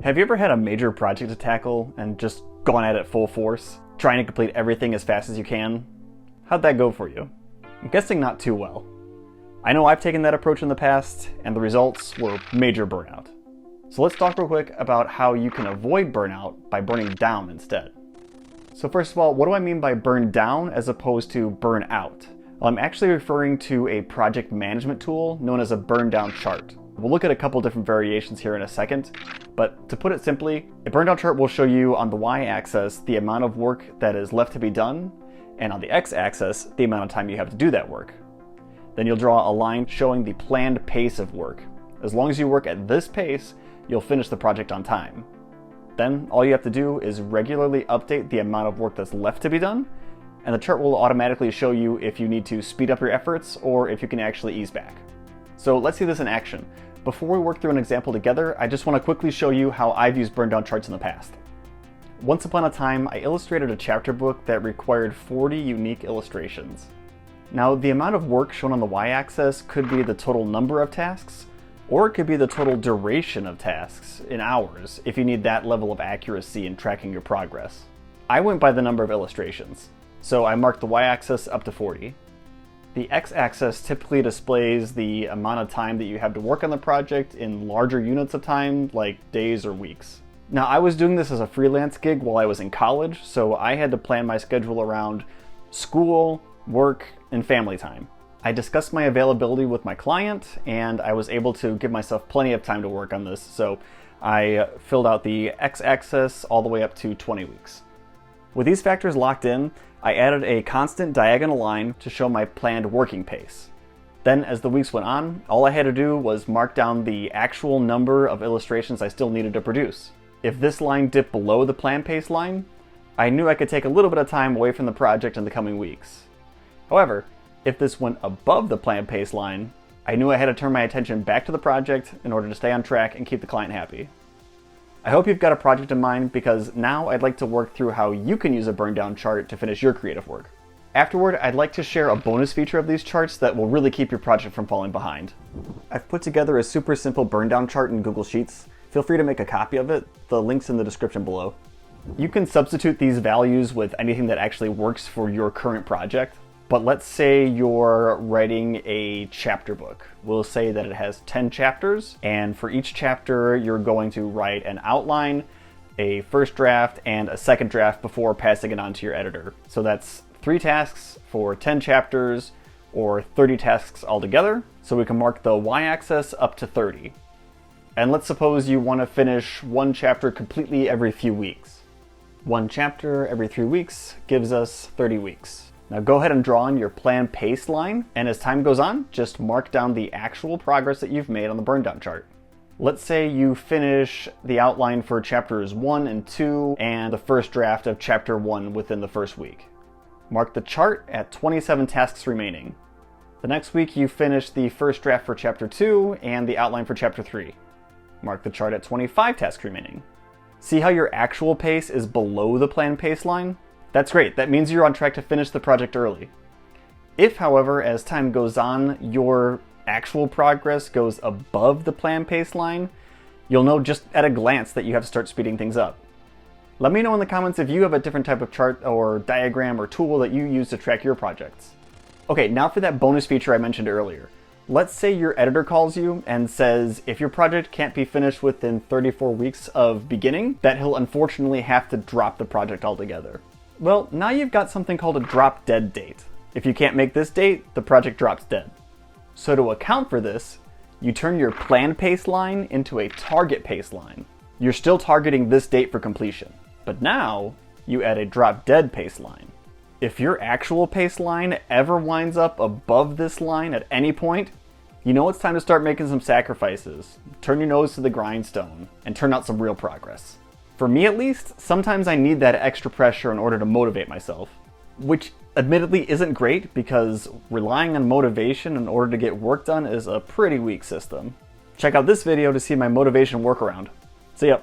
Have you ever had a major project to tackle and just gone at it full force, trying to complete everything as fast as you can? How'd that go for you? I'm guessing not too well. I know I've taken that approach in the past, and the results were major burnout. So let's talk real quick about how you can avoid burnout by burning down instead. So first of all, what do I mean by burn down as opposed to burn out? Well, I'm actually referring to a project management tool known as a burn down chart. We'll look at a couple different variations here in a second, but to put it simply, a burn down chart will show you on the y-axis the amount of work that is left to be done, and on the x-axis the amount of time you have to do that work. Then you'll draw a line showing the planned pace of work. As long as you work at this pace, you'll finish the project on time. Then all you have to do is regularly update the amount of work that's left to be done, and the chart will automatically show you if you need to speed up your efforts or if you can actually ease back. So let's see this in action. Before we work through an example together, I just want to quickly show you how I've used burn down charts in the past. Once upon a time, I illustrated a chapter book that required 40 unique illustrations. Now, the amount of work shown on the y-axis could be the total number of tasks, or it could be the total duration of tasks in hours if you need that level of accuracy in tracking your progress. I went by the number of illustrations, so I marked the y-axis up to 40. The x-axis typically displays the amount of time that you have to work on the project in larger units of time, like days or weeks. Now, I was doing this as a freelance gig while I was in college, so I had to plan my schedule around school, work, and family time. I discussed my availability with my client, and I was able to give myself plenty of time to work on this, so I filled out the x-axis all the way up to 20 weeks. With these factors locked in, I added a constant diagonal line to show my planned working pace. Then, as the weeks went on, all I had to do was mark down the actual number of illustrations I still needed to produce. If this line dipped below the planned pace line, I knew I could take a little bit of time away from the project in the coming weeks. However, if this went above the planned pace line, I knew I had to turn my attention back to the project in order to stay on track and keep the client happy. I hope you've got a project in mind, because now I'd like to work through how you can use a burn down chart to finish your creative work. Afterward, I'd like to share a bonus feature of these charts that will really keep your project from falling behind. I've put together a super simple burn down chart in Google Sheets. Feel free to make a copy of it. The link's in the description below. You can substitute these values with anything that actually works for your current project. But let's say you're writing a chapter book. We'll say that it has 10 chapters, and for each chapter you're going to write an outline, a first draft, and a second draft before passing it on to your editor. So that's 3 tasks for 10 chapters, or 30 tasks altogether. So we can mark the y-axis up to 30. And let's suppose you want to finish one chapter completely every few weeks. One chapter every 3 weeks gives us 30 weeks. Now go ahead and draw in your planned pace line, and as time goes on, just mark down the actual progress that you've made on the burn down chart. Let's say you finish the outline for chapters 1 and 2 and the first draft of chapter 1 within the first week. Mark the chart at 27 tasks remaining. The next week you finish the first draft for chapter 2 and the outline for chapter 3. Mark the chart at 25 tasks remaining. See how your actual pace is below the planned pace line? That's great. That means you're on track to finish the project early. If, however, as time goes on, your actual progress goes above the planned pace line, you'll know just at a glance that you have to start speeding things up. Let me know in the comments if you have a different type of chart or diagram or tool that you use to track your projects. Okay, now for that bonus feature I mentioned earlier. Let's say your editor calls you and says if your project can't be finished within 34 weeks of beginning, that he'll unfortunately have to drop the project altogether. Well, now you've got something called a drop dead date. If you can't make this date, the project drops dead. So to account for this, you turn your planned pace line into a target pace line. You're still targeting this date for completion, but now you add a drop dead pace line. If your actual pace line ever winds up above this line at any point, you know it's time to start making some sacrifices, turn your nose to the grindstone, and turn out some real progress. For me at least, sometimes I need that extra pressure in order to motivate myself, which admittedly isn't great because relying on motivation in order to get work done is a pretty weak system. Check out this video to see my motivation workaround. See ya.